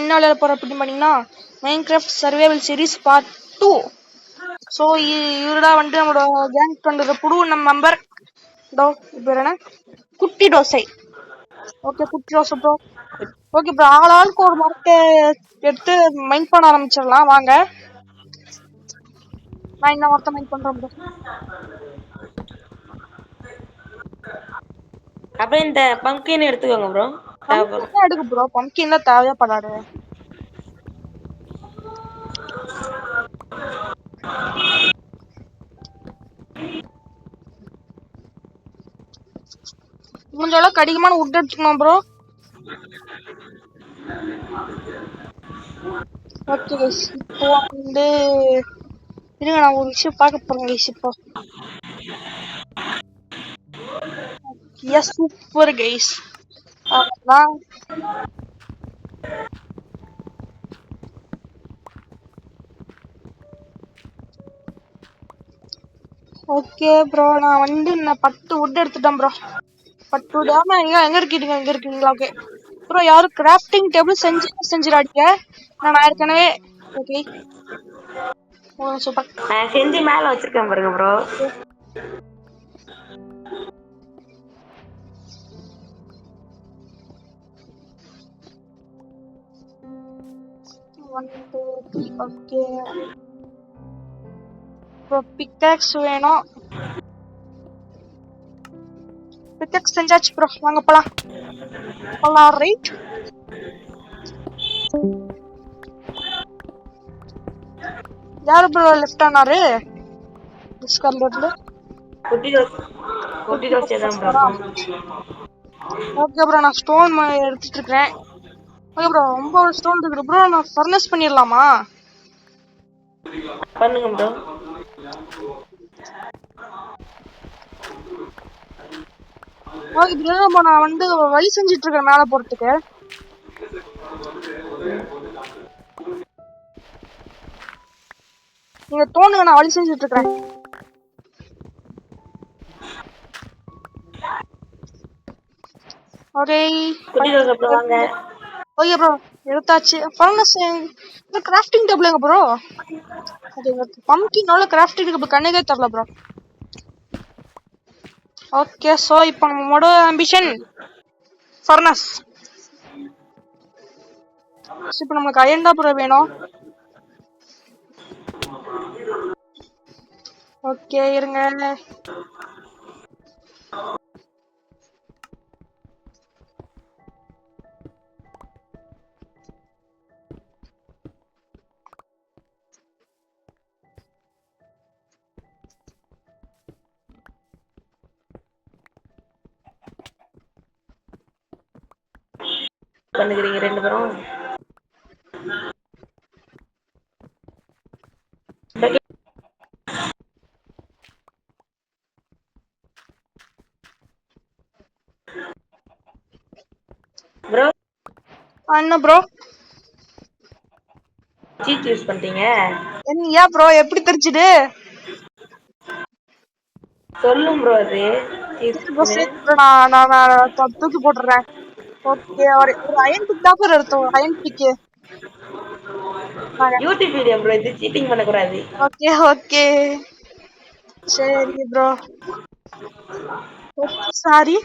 என்ன விளையாட போறோம் அப்படின்னு பாத்தீங்கன்னா Minecraft survival series part 2. So இவருதான் வந்து நம்மளோட கேங் பண்ற புது நம்ம மெம்பர் பேர் என்ன குட்டி தோசை. ஓகே குட்டி தோசை ப்ரோ. ஓகே ப்ரோ, ஆளாளுக்கு ஒரு மரத்தை எடுத்து மைண்ட் பண்ண ஆரம்பிச்சிடலாம் வாங்க. நான் இந்த மரத்தை மைண்ட் பண்றேன் ப்ரோ. அப்ப இந்த பம்ப்கின் எடுத்துக்கோங்க ப்ரோ. பம்ப்கின் எடுக்கு ப்ரோ, பம்ப்கின்ல தேவைப்படாது. முடிஞ்ச அளவுக்கு அதிகமான உட் எடுத்துக்கணும் ப்ரோ. ஓகே கைஸ், இப்போ வந்து இருங்க, நான் ஒரு விஷயம் பார்க்க போறேன் கைஸ். இப்போ எஸ் சூப்பர் கைஸ். அதான் ஓகே ப்ரோ, நான் வந்து நான் 10 wood எடுத்துட்டேன் ப்ரோ. 10 wood. ஆமா, எங்க இருக்கீங்களா? ஓகே ப்ரோ, யாரும் கிராஃப்டிங் டேபிள் செஞ்சிடாதீங்க. நான் ஏற்கனவே ஓகே சூப்பர் நான் செஞ்சு மேல வச்சிருக்கேன் பாருங்க ப்ரோ. ஓகே ப்ரோ, பிக்காக்ஸ் வேணும். பிக்காக்ஸ் செஞ்சாச்சு ப்ரோ, வாங்க போலாம். ரைட். யாரு ப்ரோ லெஃப்ட் ஆனாரு டிஸ்கார்ட்ல? குட்டி தோசை தான் ப்ரோ. ஓகே ப்ரோ, நான் ஸ்டோன் எடுத்துட்டு இருக்கேன். ஓகே ப்ரோ, ரொம்ப ஸ்டோன் இருக்கு ப்ரோ. நான் ஃபர்னஸ் பண்ணிடலாமா? பண்ணுங்க ப்ரோ. ஓகே ப்ரோ, நான் வந்து வழி செஞ்சுட்டு இருக்கேன் மேல போறதுக்கு. நீங்க தோணுங்க, நான் வழி செஞ்சுட்டு இருக்கேன். ஓகே ஓகே ப்ரோ, எடுத்தாச்சு. ஃபர்னஸ் கிராஃப்டிங் டேபிள் எங்க ப்ரோ? பம்ப்கினோட கிராஃப்டிங் டேபிள் கண்ணுக்கே தெரியல ப்ரோ. ஓகே, சோ இப்போ நம்மளோட ஆம்பிஷன் ஃபர்னஸ். இப்போ நமக்கு அயன் தான் ப்ரோ வேணும். ஓகே இருங்க. பண்ணுகிறீங்க ரெண்டு பேரும். ப்ரோ என்ன ப்ரோ சீட் யூஸ் பண்றீங்க? என்னையா ப்ரோ, எப்படி தெரிஞ்சுது? சொல்லும் ப்ரோ அது. நான் தூக்கி போட்டுறேன். ஓகே, ஒரு அயன் பிக் தான் ப்ரோ எடுத்தோம். Iron pick YouTube video bro, இது சீட்டிங் பண்ண கூடாது. ஓகே ஓகே சரி ப்ரோ. சாரி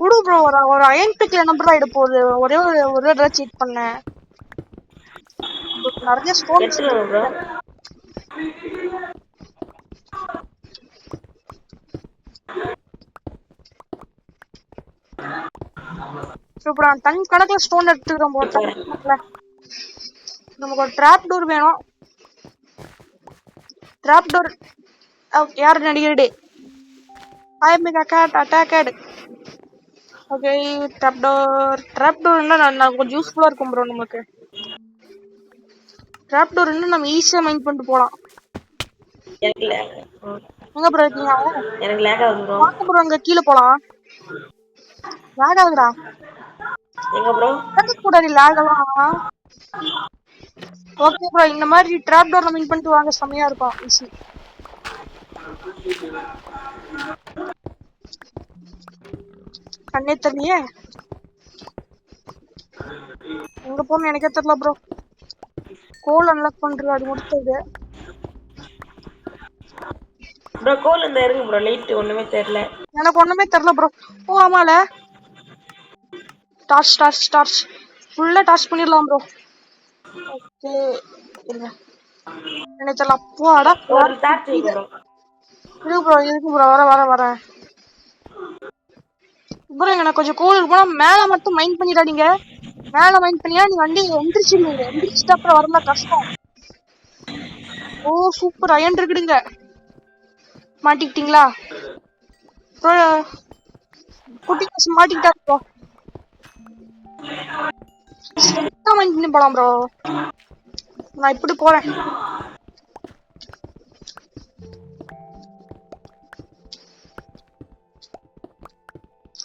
குடு ப்ரோ. ஒரு அயன் பிக்ல நம்பர் ஆயிட போகுது. ஒரே தடவை சீட் பண்ணேன். நிறைய ஸ்டோன்ஸ் ப்ரோ. சூப்பர். டன் கணக்குல ஸ்டோன் எடுத்துக்கிறோம் ப்ரோ. டன் கணக்குல நமக்கு ஒரு ட்ராப் டோர் வேணும். ட்ராப் டோர் யாரு நடிகரடி? I make a cat attacked. Okay, trap door என்ன கொஞ்சம் யூஸ்ஃபுல்லா இருக்கும் ப்ரோ. நமக்கு ட்ராப் டோர் இன்னும் நம்ம ஈஸியா மைண்ட் பண்ணிட்டு போலாம். எங்க ப்ரோ இருக்கீங்க? எனக்கு லேக் ஆகுது ப்ரோ. வாங்க ப்ரோ, அங்க கீழே போலாம். லேக் ஆகுதுடா. எங்க ப்ரோ? கூடாது லேக் எல்லாம். ஓகே ப்ரோ, இந்த மாதிரி ட்ராப் டோர் மைண்ட் பண்ணிட்டு வாங்க, செமையா இருக்கும். ஈஸி. கண்ணே தெரியலையே. எங்க போகணும்னு எனக்கே தெரியல ப்ரோ. கோல் அன்லாக் பண்றது அது முடிச்சது. ப்ரோ கோல் இந்த இருங்க ப்ரோ, லைட் ஒண்ணுமே தெரியல. எனக்கு ஒண்ணுமே தெரியல ப்ரோ. ஓ ஆமால டார்ச் ஃபுல்லா டார்ச் பண்ணிடலாம் ப்ரோ. ஓகே இருங்க, எனக்கு தெரியல. அப்பாடா ஒரு டார்ச் இது ப்ரோ. இருக்கு ப்ரோ, வரேன் ப்ரோ. எனக்கு கொஞ்சம் கோல் இருக்கும், மேல மட்டும் மைண்ட் பண்ணிடாதீங்க. மேல மைண்ட் பண்ணியா நீ வண்டி எந்திரிச்சிருவீங்க, எந்திரிச்சிட்டு அப்புறம் வரல கஷ்டம். ஓ சூப்பர், அயன் இருக்குடுங்க. மாட்டிக்கிட்டீங்களா ப்ரோ? குட்டி காசு மாட்டிக்கிட்டா ப்ரோ. ஸ்ட்ரெயிட்டா மைண்ட் பண்ணி போலாம் ப்ரோ. நான் இப்படி போறேன்.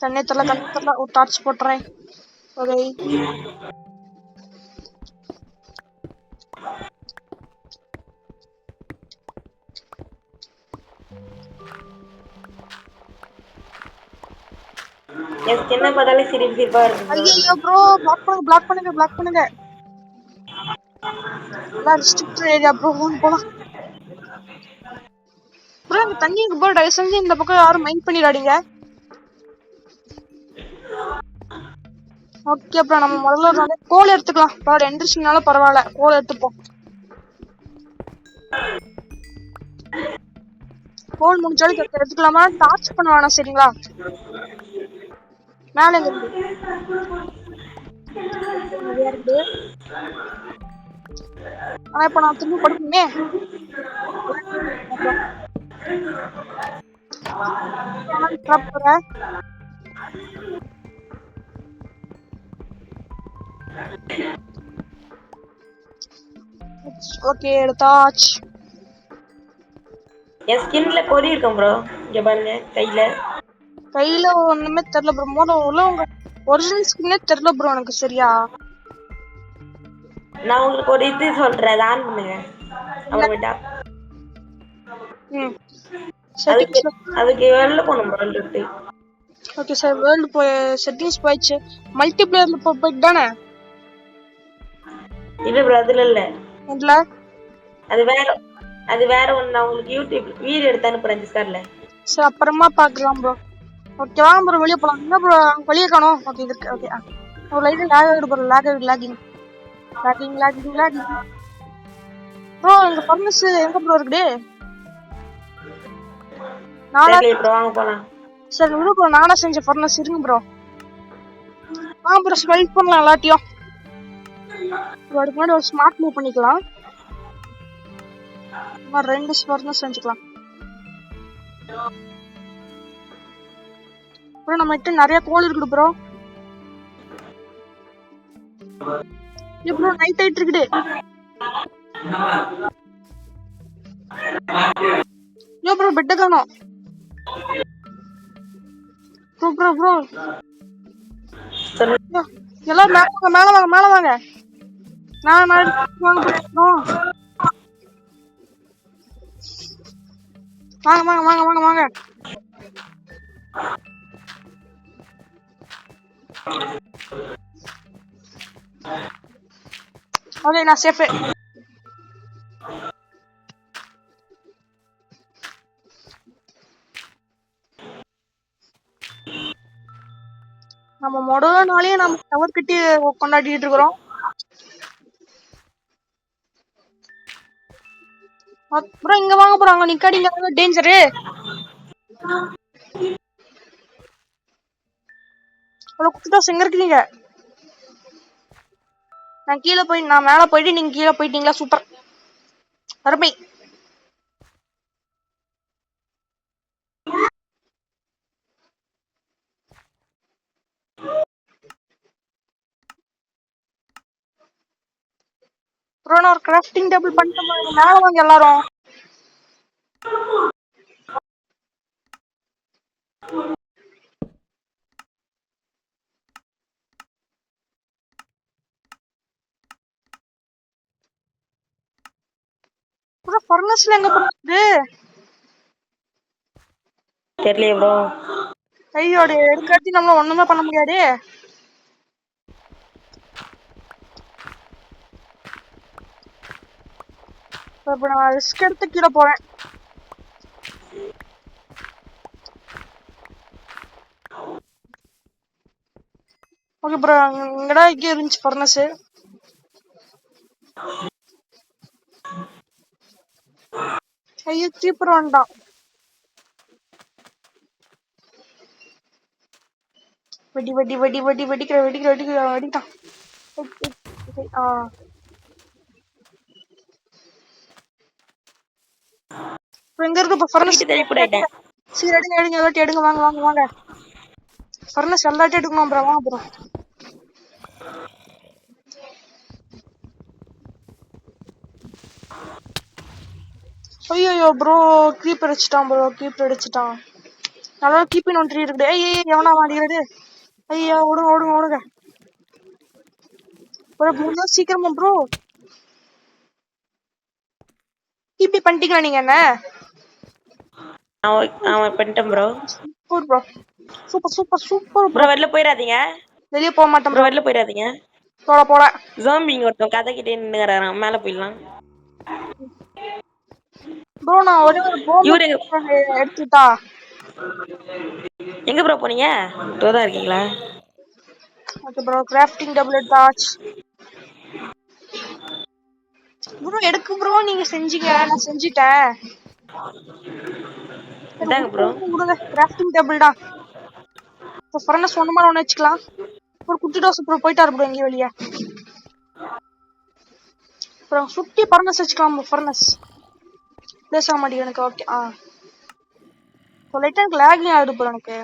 கண்ணே தெரியல. ஒரு டார்ச் போட்டுறேன். ஓகே எனக்கு என்ன பார்த்தாலே சிரிப்பா இருக்கு ப்ரோ. ஐயோ ப்ரோ, பிளாக் பண்ணுங்க. எல்லாம் ரெஸ்ட்ரிக்டட் ஏரியா ப்ரோ. போலாம் ப்ரோ. இந்த தண்ணி இருக்கு ப்ரோ, தயவு செஞ்சு இந்த பக்கம் யாரும் மைண்ட் பண்ணிடாதீங்க. ஓகே ப்ரோ, நம்ம முதல்ல கோல் எடுத்துக்கலாம் ப்ரோ. எந்திரிச்சுனாலும் பரவாயில்ல, கோல் எடுத்துப்போம். கோல் முடிஞ்சாலும் எடுத்துக்கலாமா? டார்ச் பண்ண வேணாம் சரிங்களா? மேல எங்க இருந்து இருக்குது. ஆனா இப்ப நான் திரும்பி படுக்கணுமே. ஓகே எடுத்தாச்சு. என் ஸ்கின்ல பொறி இருக்கும் ப்ரோ, இங்க பாருங்க கையில ஒண்ணுமே தெரியல ப்ரோ. உள்ள உங்க ஒரிஜினல் ஸ்கின்னே தெரியல ப்ரோ எனக்கு சரியா. நான் உங்களுக்கு ஒரு இது சொல்றேன், அதை ஆன் பண்ணுங்க. அப்புறமேட்டா அதுக்கு வெளில போகணும் ப்ரோ. ஓகே சார், வேர்ல்டு போய் செட்டிங்ஸ் போயிடுச்சு. மல்டிபிளேயர்ல போயிட்டு தானே? இல்ல ப்ரோ, அதுல இல்ல. இல்ல அது வேற ஒண்ணு. நான் உங்களுக்கு யூடியூப் வீடியோ எடுத்து அனுப்புறேன் டிஸ்கார்ட்ல. சரி அப்புறமா பாக்கலாம் ப்ரோ. ஓகே வாங்க ப்ரோ, வெளியே போலாம். என்ன ப்ரோ வெளியே காணோம்? ஓகே இருக்கு. ஓகே ஒரு லைட் லாக் ஆயிடு ப்ரோ. Logging bro. எங்க ஃபர்னஸ் எங்க ப்ரோ இருக்குது? நானா ப்ரோ வாங்க போலாம். சரி விடு ப்ரோ, நானா செஞ்ச ஃபர்னஸ் இருங்க ப்ரோ. வாங்க ப்ரோ, ஸ்மெல்ட் பண்ணலாம் எல்லாத்தையும். அதுக்கு முன்னாடி ஒரு ஸ்மார்ட் மூவ் பண்ணிக்கலாம். 2 ஃபர்னஸ் செஞ்சுக்கலாம் ப்ரோ. நம்ம கிட்ட நிறைய கோல் இருக்குது ப்ரோ. ப்ரோ நைட் ஆயிட்டு இருக்குது. ப்ரோ பெட்ட காணோம். ப்ரோ எல்லாம் மேல வாங்க. நான் வாங்க. ஓகே நான் சேஃப். நம்ம முதல் நாளே நம்ம டவர் கட்டி கொண்டாடிட்டு இருக்கிறோம். அப்புறம் இங்க வாங்க போறாங்க, நிக்காதீங்க, டேஞ்சரு. குத்துட்டோஸ் எங்க இருக்கீங்க? நான் மேல போயிட்டு நீங்க கீழே போயிட்டீங்களா? சூப்பர், அருமை. ப்ரோ நான் ஒரு கிராஃப்டிங் டேபிள் பண்ணிட்டோம். மேல வாங்க எல்லாரும். ப்ரோ ஃபர்னஸ்ல எங்க போகுது? தெரியலையே ப்ரோ. ஐயோட எடுக்காட்டி நம்மள ஒண்ணுமே பண்ண முடியாது. இப்ப நான் ரிஸ்க் எடுத்து கீழே போறேன். ஓகே ப்ரோ, இங்கடா இங்கே இருந்துச்சு ஃபர்னஸ். ஐயோ சீப்பர் வேண்டாம். வெடி வெடி வெடி வெடி வெடிக்கிற வெடிக்கிற வெடிக்கிற வெடிட்டான். எங்க இருக்கு இப்ப ஃபர்னஸ்? சரி எடுங்க எடுங்க, எல்லாத்தையும் எடுங்க. வாங்க வாங்க வாங்க. ஃபர்னஸ் எல்லாத்தையும் எடுக்கணும் ப்ரோ. வாங்க ப்ரோ. ஐயோ ப்ரோ, கீப்பர் அடிச்சிட்டான் ப்ரோ, கீப்பர் அடிச்சிட்டான். நல்லா கீப்பிங் ஒன் ட்ரீ இருக்குது. ஐய் எவனா மாட்டிக்கிறது? ஐயா ஓடுங்க ஓடுங்க ஓடுங்க ப்ரோ, முடிஞ்சா சீக்கிரமா ப்ரோ. கீப்பி பண்ணிட்டீங்களா நீங்க என்ன? அவன் பண்ணிட்டேன் bro. Super bro, super super super bro. வெளில போயிடாதீங்க, வெளியே போக மாட்டேன் ப்ரோ. ப்ரோ. வெளில போயிடாதீங்க. போட போட ஜாம்பிங்க ஒருத்தன் கதைக்கிட்டே நின்னுறான். மேல போயிடலாம் ப்ரோ. நான் ஒரே ஒரு போம் இவரு எடுத்துட்டா. எங்க ப்ரோ போனீங்க? தோதா இருக்கீங்களா? Okay bro, grafting table torch bro எடுக்கு ப்ரோ. நீங்க செஞ்சீங்க, நான் செஞ்சிட்டேன். இதாங்க ப்ரோ. விடுங்க, கிராஃப்டிங் டேபிள் தான். இப்போ ஃபர்னஸ் ஒண்ணுமா ஒன்று வச்சுக்கலாம். ஒரு குட்டி டோஸ் ப்ரோ போயிட்டாரு ப்ரோ எங்கேயும் வெளியே. அப்புறம் சுட்டி ஃபர்னஸ் வச்சுக்கலாம். ஃபர்னஸ் பிளேஸ் ஆக மாட்டேங்குது எனக்கு. ஓகே இப்போ லைட்டாக எனக்கு லேகிங் ஆகுது ப்ரோ எனக்கு.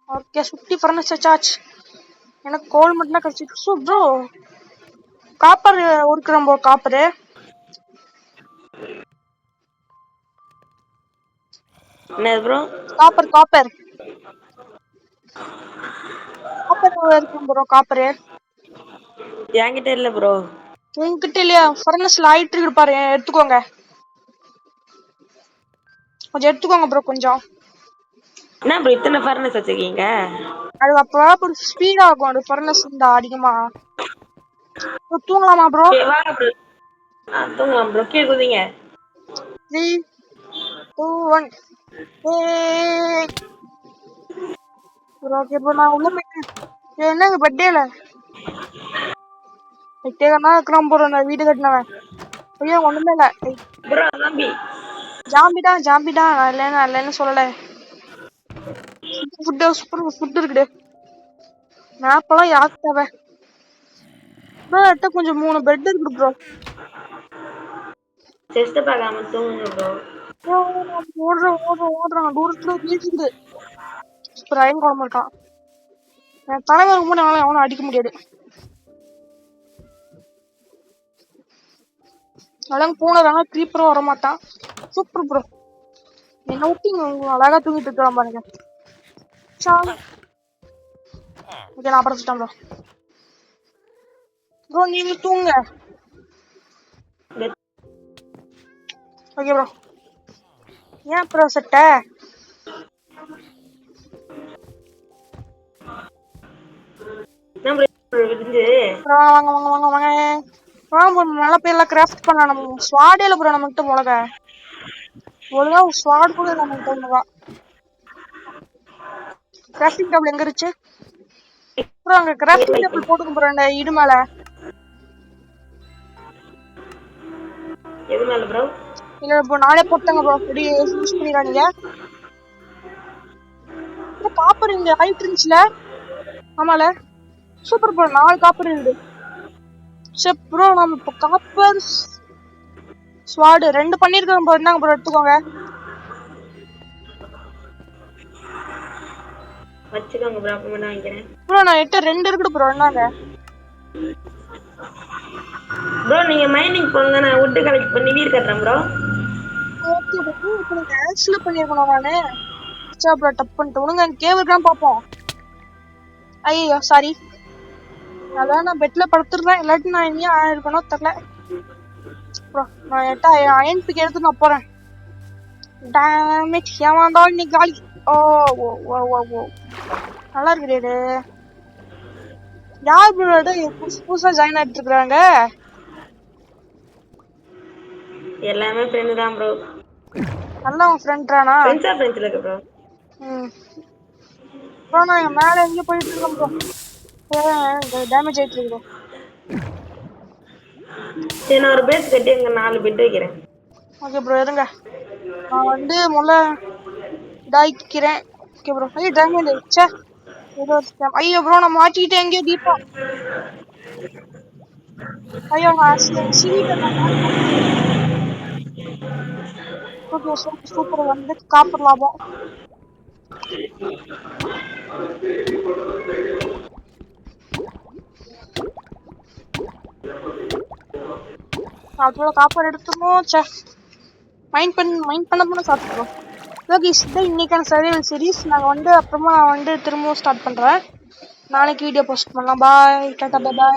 ஓகே சுட்டி ஃபர்னஸ் வச்சாச்சு. எனக்கு கோல் மட்டும் தான் கிடச்சிருக்கு ப்ரோ. காப்பர் ஒர்க்குறோம் ப்ரோ. காப்பரு என்ன ப்ரோ? காப்பர் காப்பர் காப்பர் இருக்கும் ப்ரோ. காப்பரு என்கிட்ட இல்ல ப்ரோ. உங்ககிட்ட இல்லையா? ஃபர்னஸ்ல ஆயிட்டு இருக்கு பாரு, எடுத்துக்கோங்க. கொஞ்சம் எடுத்துக்கோங்க ப்ரோ கொஞ்சம். என்ன ப்ரோ இத்தனை ஃபர்னஸ் வச்சிருக்கீங்க? அது அப்போ ஸ்பீட் ஆகும் அது ஃபர்னஸ் இருந்தா அதிகமா. தூங்கலாமா ப்ரோ? வாங்க ப்ரோ. தூங்கலாம் ப்ரோ. கீழே குதிங்க. 3 2 1 ப்ரோ. ஓகே ப்ரோ, நான் உள்ள போயிட்டேன். என்னங்க பர்த்டேல எட்டேகனா இருக்கிறான் ப்ரோ. நான் வீடு கட்டினவன். ஐயோ ஒண்ணுமே இல்ல. Bro zombie. ஜாம்பிடா ஜாம்பிடா. நான் இல்லைன்னு சொல்லல. ஃபுட்டு சூப்பர் ஃபுட் இருக்குது. மேப்பெல்லாம் யாருக்கு தேவை ப்ரோ? எட்ட கொஞ்சம் 3 பெட் இருக்குது ப்ரோ. செஸ்ட் பார்க்காம தூங்குங்க ப்ரோ. ஓடுறேன் ஓடுறேன் ஓடுறான். தூரத்துல வீடு இருக்குது. சூப்பர் அயன் குழம்பு இருக்கான். என் தலைவர் கூட அவனும் அடிக்க முடியாது. அதெல்லாம் பூனை க்ரீப்பரும் வர மாட்டான். Super bro. என்ன விட்டீங்க அழகா தூங்கிட்டு இருக்கலாம் பாருங்க. ஓகே நான் அப்புறம் ப்ரோ. ப்ரோ நீங்க தூங்க. Okay bro. ஏன் ப்ரோ சட்டை? வாங்க வாங்க வாங்க வாங்க. நல்ல பேர்லாம் கிராஃப்ட் பண்ணலாம். நம்ம ஸ்வாடே இல்ல ப்ரோ நம்மகிட்ட. மிளக ஒழுங்கா ஸ்வாட் கூட நம்மகிட்ட ஒண்ணுதான். கிராஃப்டிங் டேபிள் எங்க இருந்துச்சு ப்ரோ? அங்க கிராஃப்டிங் டேபிள் போட்டுக்கும் ப்ரோ இந்த இடு மேல. எது மேல ப்ரோ? இல்ல ப்ரோ நானே போட்டேங்க ப்ரோ. இப்படி யூஸ் பண்ணிடாதீங்க. காப்பர் இங்க ஆயிட்டு இருந்துச்சுல. ஆமால சூப்பர் ப்ரோ. 4 காப்பர் இருக்குது. சரி ப்ரோ, நம்ம இப்போ காப்பர் ஸ்வாடு 2 பண்ணிருக்கோம் ப்ரோ. என்னங்க ப்ரோ எடுத்துக்கோங்க. வச்சுக்கோங்க ப்ரோ. அப்புறமா நான் வாங்கிக்கிறேன் ப்ரோ. நான் 2 இருக்குது ப்ரோ. என்னங்க ப்ரோ? நீங்க மைனிங் போங்க, நான் வுட் கலெக்ட் பண்ணி வீடு கட்டுறேன் ப்ரோ. Okay bro. இப்போ நீங்க ஆக்சுவலா பண்ணிருக்கணும். நானு சரி ப்ரோ டப் பண்ணிட்டு விடுங்க. கேபிள் தான் பார்ப்போம். ஐயோ சாரி. அதான் நான் பெட்ல படுத்துருவேன். இல்லாட்டி நான் இனியும் ஆயிருக்கணும் தெரியல ப்ரோ. நான் அயன் பிக் எடுத்து நான் போறேன். டேமேஜ் ஏமாந்தாலும் இன்னைக்கு காலி. ஓ ஓ ஓ ஓ ஓ நல்லா இருக்குது. யார் ப்ரோ புதுசா ஜாயின் ஆயிட்டு இருக்காங்க? எல்லாமே ஃப்ரெண்ட் தான் ப்ரோ. நல்ல உன் ஃப்ரெண்ட்ரானா? ஃப்ரெண்ட்ஸ்ல இருக்கு ப்ரோ. ப்ரோ நான் மேல எங்கேயோ போயிட்டு இருக்கேன் ப்ரோ. டேமேஜ் ஆயிட்டு இருக்கு ப்ரோ. சரி நான் ஒரு பேஸ் கட்டி அங்க 4 பெட் வைக்கிறேன். ஓகே ப்ரோ இருங்க. நான் வந்து இதாக்கிறேன். Okay bro. ஐயோ டேமேஜ் ஆயிடுச்சே. ஏதோ ஐயோ ப்ரோ நான் மாட்டிக்கிட்டேன் எங்கேயோ டீப்பா. ஐயோ நான் சிவிட்ட நான் மாட்டேன். ஓகே சூப்பர் வந்து காப்பர் லாபம். அவ்வளோ காப்பர் எடுத்துமோ சே. மைண்ட் பண்ண போன சாப்பிட்றோம். ஓகே இதுதான் இன்னைக்கான சர்வைவல் சீரிஸ். நாங்கள் வந்து அப்புறமா வந்து திரும்பவும் ஸ்டார்ட் பண்ணுறேன். நாளைக்கு வீடியோ போஸ்ட் பண்ணலாம். பாய் டாடா பாய்.